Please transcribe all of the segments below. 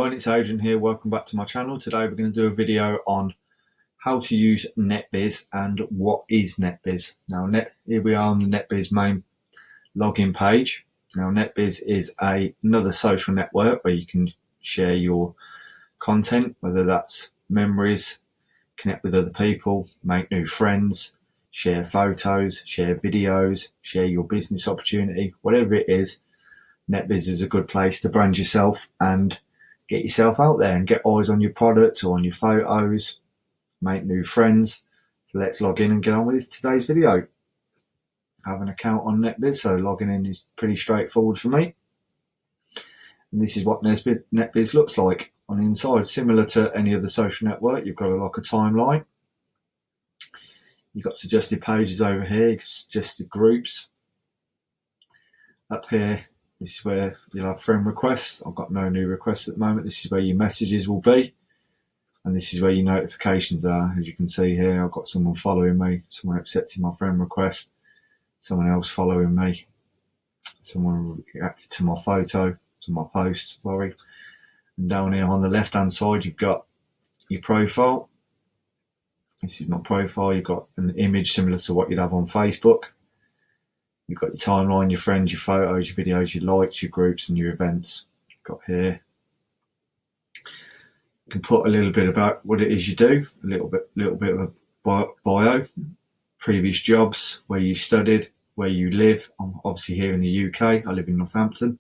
It's Adrian here. Welcome back to my channel. Today we're going to do a video on how to use Netbizzz and what is Netbizzz. Now here we are on the Netbizzz main login page. Now Netbizzz is another social network where you can share your content, whether that's memories, connect with other people, make new friends, share photos, share videos, share your business opportunity, whatever it is. Netbizzz is a good place to brand yourself and get yourself out there and get eyes on your product or on your photos, make new friends. So let's log in and get on with today's video. I have an account on Netbizzz, so logging in is pretty straightforward for me. And this is what Netbizzz looks like on the inside. Similar to any other social network, you've got a timeline. You've got suggested pages over here, suggested groups. Up here, this is where you'll have friend requests. I've got no new requests at the moment. This is where your messages will be. And this is where your notifications are. As you can see here, I've got someone following me, someone accepting my friend request, someone else following me, someone reacted to my photo, to my post, sorry. And down here on the left-hand side, you've got your profile. This is my profile. You've got an image similar to what you'd have on Facebook. You've got your timeline, your friends, your photos, your videos, your likes, your groups, and your events. You've got here. You can put a little bit about what it is you do, a little bit of a bio, previous jobs, where you studied, where you live. I'm obviously here in the UK. I live in Northampton.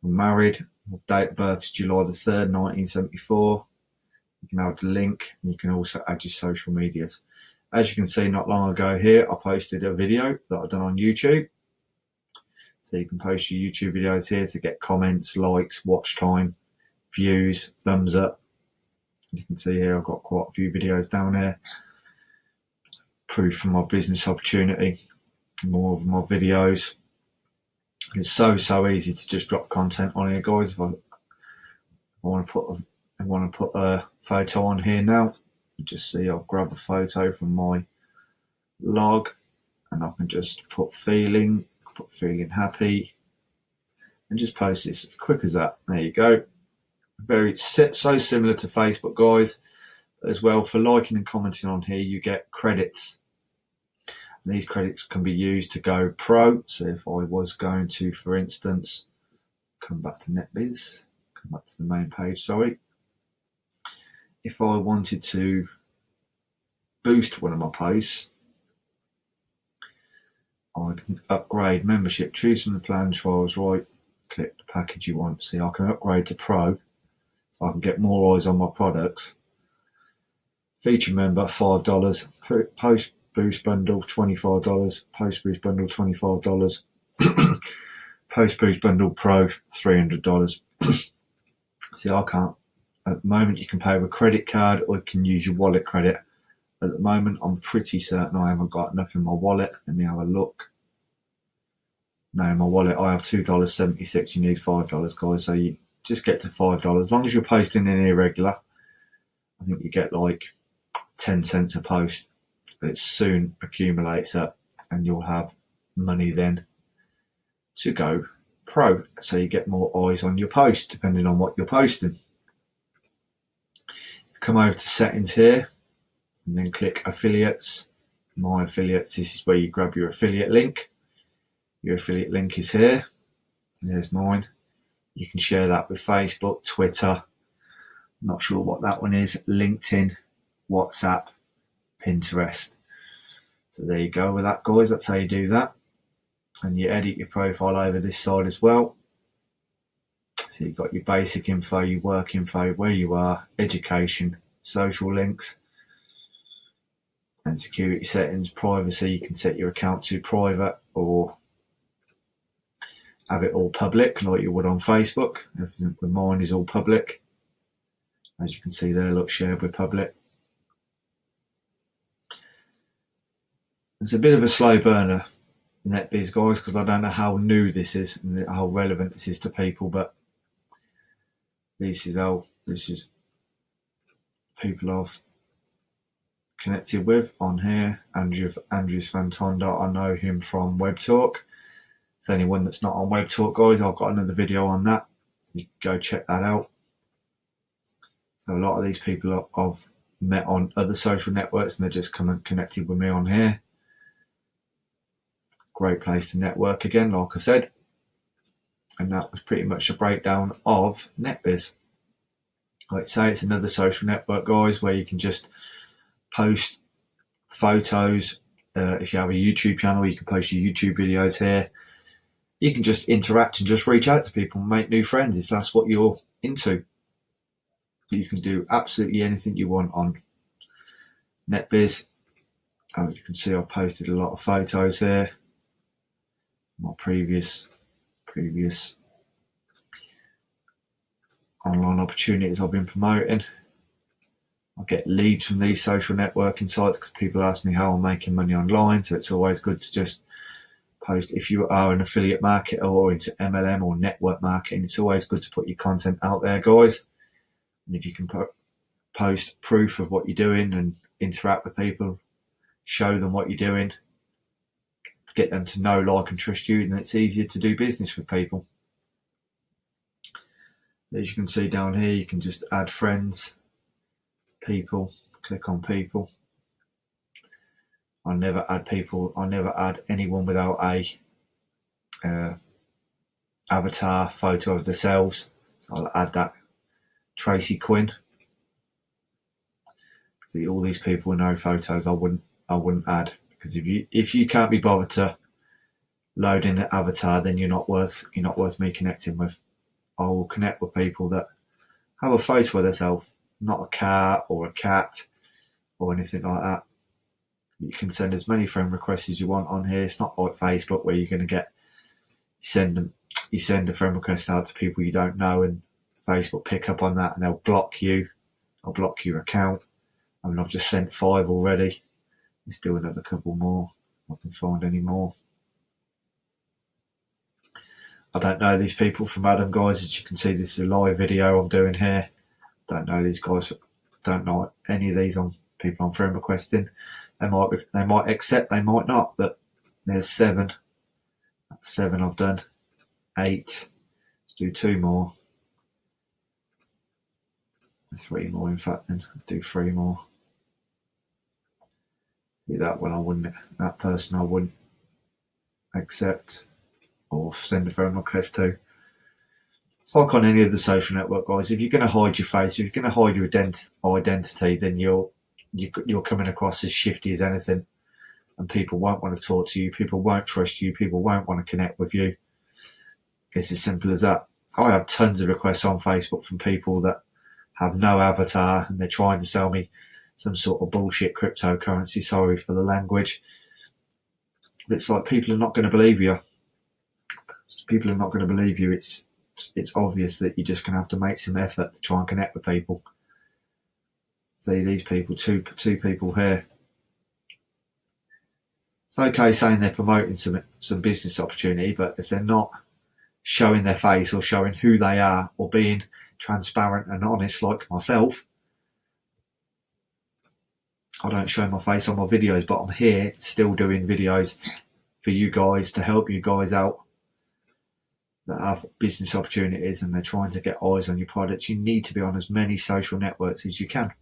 I'm married. My date of birth is July the 3rd, 1974. You can add the link, and you can also add your social medias. As you can see, not long ago here, I posted a video that I've done on YouTube. So you can post your YouTube videos here to get comments, likes, watch time, views, thumbs up. You can see here, I've got quite a few videos down here. Proof for my business opportunity, more of my videos. It's so easy to just drop content on here, guys. If I want to put a photo on here now, just see, I'll grab a photo from my log and I can just put feeling happy and just post this as quick as that. There you go. So similar to Facebook, guys. As well, for liking and commenting on here, you get credits. And these credits can be used to go pro. So if I was going to, for instance, come back to Netbizzz, come back to the main page, sorry. If I wanted to boost one of my posts, I can upgrade membership, choose from the plan trials, right, click the package you want. See, I can upgrade to pro, so I can get more eyes on my products. Feature member, $5. Post boost bundle, $25. Post boost bundle, $25. Post boost bundle pro, $300. See, I can't. At the moment, you can pay with a credit card or you can use your wallet credit. At the moment, I'm pretty certain I haven't got enough in my wallet. Let me have a look. No, in my wallet, I have $2.76. You need $5, guys. So you just get to $5. As long as you're posting in irregular, I think you get like 10 cents a post. But it soon accumulates up and you'll have money then to go pro. So you get more eyes on your post, depending on what you're posting. Come over to settings here and then click affiliates. My affiliates, this is where you grab your affiliate link. Your affiliate link is here. And there's mine. You can share that with Facebook, Twitter, not sure what that one is, LinkedIn, WhatsApp, Pinterest. So there you go with that, guys. That's how you do that. And you edit your profile over this side as well. So you've got your basic info, your work info, where you are, education, social links, and security settings, privacy. You can set your account to private or have it all public like you would on Facebook. Everything with mine is all public. As you can see there, look, shared with public. It's a bit of a slow burner, Netbizzz, guys, because I don't know how new this is and how relevant this is to people, but this is people I've connected with on here. Andrews Fantonda, I know him from Web Talk. So anyone that's not on Web Talk, guys, I've got another video on that. You can go check that out. So a lot of these people I've met on other social networks, and they're just come and connected with me on here. Great place to network again, like I said. And that was pretty much a breakdown of Netbizzz. Like I say, it's another social network, guys, where you can just post photos. If you have a YouTube channel, you can post your YouTube videos here. You can just interact and just reach out to people and make new friends if that's what you're into. You can do absolutely anything you want on Netbizzz. As you can see, I've posted a lot of photos here. My previous online opportunities I've been promoting. I get leads from these social networking sites because people ask me how I'm making money online. So it's always good to just post. If you are an affiliate marketer or into MLM or network marketing, it's always good to put your content out there, guys. And if you can post proof of what you're doing and interact with people, show them what you're doing, get them to know, like, and trust you, then it's easier to do business with people. As you can see down here, you can just add friends, people, click on people. I never add anyone without a avatar photo of themselves. So I'll add that Tracy Quinn. See, all these people with no photos I wouldn't add, because if you can't be bothered to load in an avatar, then you're not worth me connecting with. I will connect with people that have a photo of themselves, not a car or a cat or anything like that. You can send as many friend requests as you want on here. It's not like Facebook where you're going to you send a friend request out to people you don't know, and Facebook pick up on that and they'll block you. I'll block your account. I mean, I've just sent 5 already. Let's do another couple more. I can find any more. I don't know these people from Adam, guys. As you can see, this is a live video I'm doing here. Don't know these guys. Don't know any of these on people I'm friend requesting. They might accept, they might not. But there's 7. That's 7 I've done. 8. Let's do 2 more. 3 more, in fact. Then let's do 3 more. See, that one that person I wouldn't accept or send a friend request to. It's like on any of the social network, guys. If you're going to hide your face, if you're going to hide your identity, then you're coming across as shifty as anything, and people won't want to talk to you. People won't trust you. People won't want to connect with you. It's as simple as that. I have tons of requests on Facebook from people that have no avatar and they're trying to sell me some sort of bullshit cryptocurrency. Sorry for the language. But it's like people are not going to believe you. People are not going to believe you. It's obvious that you're just going to have to make some effort to try and connect with people. See these people, two people here. It's okay saying they're promoting some business opportunity, but if they're not showing their face or showing who they are or being transparent and honest like myself, I don't show my face on my videos, but I'm here still doing videos for you guys to help you guys out that have business opportunities and they're trying to get eyes on your products. You need to be on as many social networks as you can.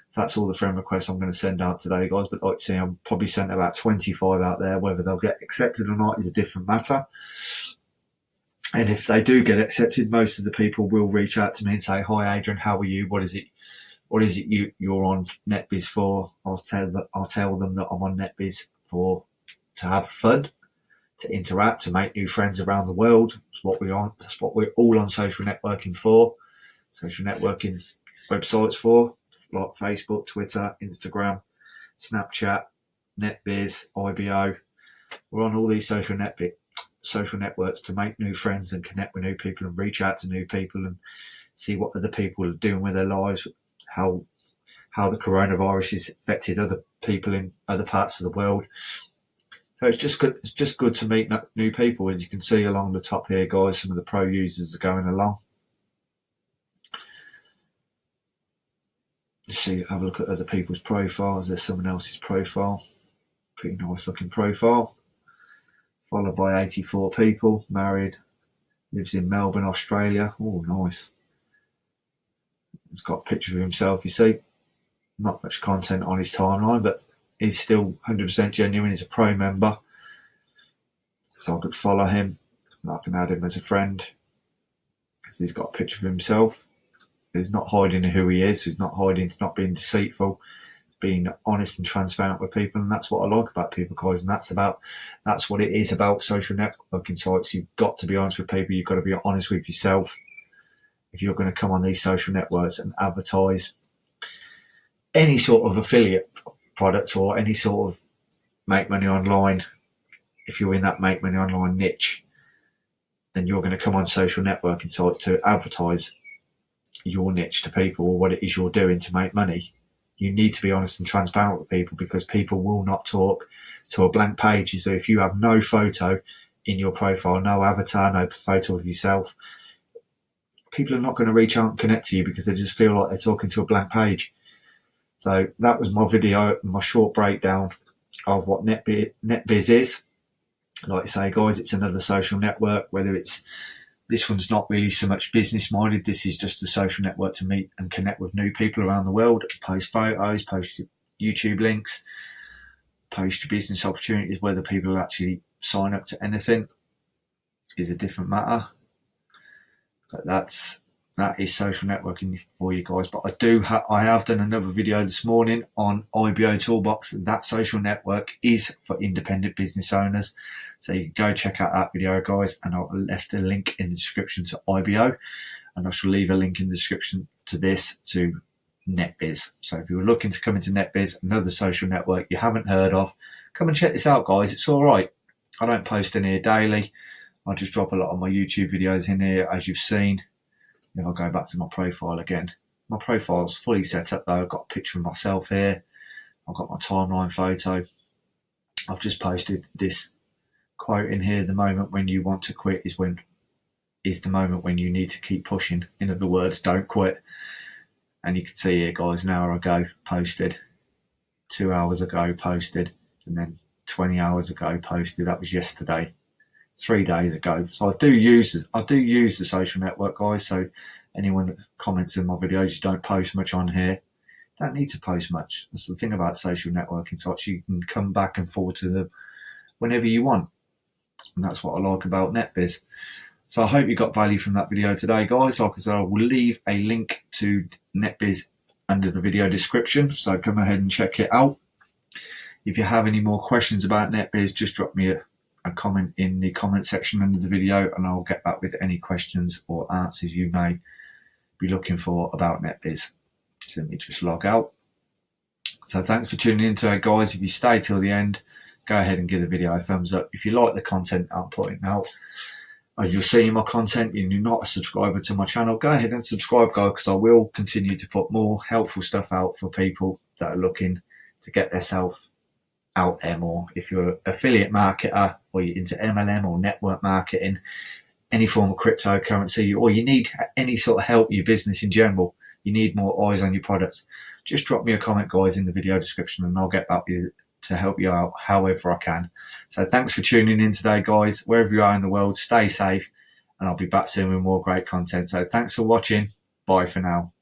So that's all the friend requests I'm going to send out today, guys. But like I say, I'm probably sent about 25 out there. Whether they'll get accepted or not is a different matter. And if they do get accepted, most of the people will reach out to me and say, "Hi, Adrian, how are you? What is it you're on Netbizzz for?" I'll tell them that I'm on Netbizzz to have fun, to interact, to make new friends around the world. That's what we're on. That's what we're all on social networking for. Social networking websites for, like Facebook, Twitter, Instagram, Snapchat, Netbizzz, IBO. We're on all these social networks to make new friends and connect with new people and reach out to new people and see what other people are doing with their lives, how the coronavirus has affected other people in other parts of the world. So it's just good. It's just good to meet new people. And you can see along the top here, guys, some of the pro users are going along. You see, have a look at other people's profiles. There's someone else's profile. Pretty nice looking profile. Followed by 84 people. Married. Lives in Melbourne, Australia. Oh, nice. He's got a picture of himself, you see. Not much content on his timeline, but he's still 100% genuine. He's a pro member, so I could follow him and I can add him as a friend because he's got a picture of himself. He's not hiding who he is. He's not hiding. He's not being deceitful. Being honest and transparent with people, and that's what I like about people, guys. And that's what it is about social networking sites. You've got to be honest with people. You've got to be honest with yourself if you're going to come on these social networks and advertise any sort of affiliate product or any sort of make money online. If you're in that make money online niche, then you're going to come on social networking sites to advertise your niche to people or what it is you're doing to make money. You need to be honest and transparent with people because people will not talk to a blank page. So if you have no photo in your profile, no avatar, no photo of yourself, people are not going to reach out and connect to you because they just feel like they're talking to a blank page. So that was my video, my short breakdown of what Netbizzz is. Like I say, guys, it's another social network, whether it's this one's not really so much business minded. This is just a social network to meet and connect with new people around the world, post photos, post YouTube links, post your business opportunities. Whether people actually sign up to anything is a different matter. But that is social networking for you guys. But I have done another video this morning on IBO Toolbox. That social network is for independent business owners. So you can go check out that video, guys. And I'll left a link in the description to IBO. And I shall leave a link in the description to this, to Netbizzz. So if you're looking to come into Netbizzz, another social network you haven't heard of, come and check this out, guys. It's all right. I don't post in here daily. I just drop a lot of my YouTube videos in here, as you've seen. If I go back to my profile again, my profile's fully set up though. I've got a picture of myself here. I've got my timeline photo. I've just posted this quote in here: the moment when you want to quit is the moment when you need to keep pushing. In other words, don't quit. And you can see here, guys, an hour ago posted, 2 hours ago posted, and then 20 hours ago posted. That was yesterday. 3 days ago. So I do use the social network, guys. So anyone that comments in my videos, you don't post much on here, don't need to post much. That's the thing about social networking sites. You can come back and forward to them whenever you want. And that's what I like about Netbizzz. So I hope you got value from that video today, guys. Like I said, I will leave a link to Netbizzz under the video description. So come ahead and check it out. If you have any more questions about Netbizzz, just drop me a comment in the comment section under the video and I'll get back with any questions or answers you may be looking for about Netbizzz. So let me just log out. So thanks for tuning in today, guys. If you stay till the end, go ahead and give the video a thumbs up. If you like the content I'm putting out, as you're seeing my content and you're not a subscriber to my channel, go ahead and subscribe, guys, because I will continue to put more helpful stuff out for people that are looking to get themselves out there more. If you're an affiliate marketer or you're into MLM or network marketing, any form of cryptocurrency, or you need any sort of help, your business in general, you need more eyes on your products, just drop me a comment, guys, in the video description and I'll get back with you to help you out however I can. So thanks for tuning in today, guys. Wherever you are in the world, stay safe and I'll be back soon with more great content. So thanks for watching. Bye for now.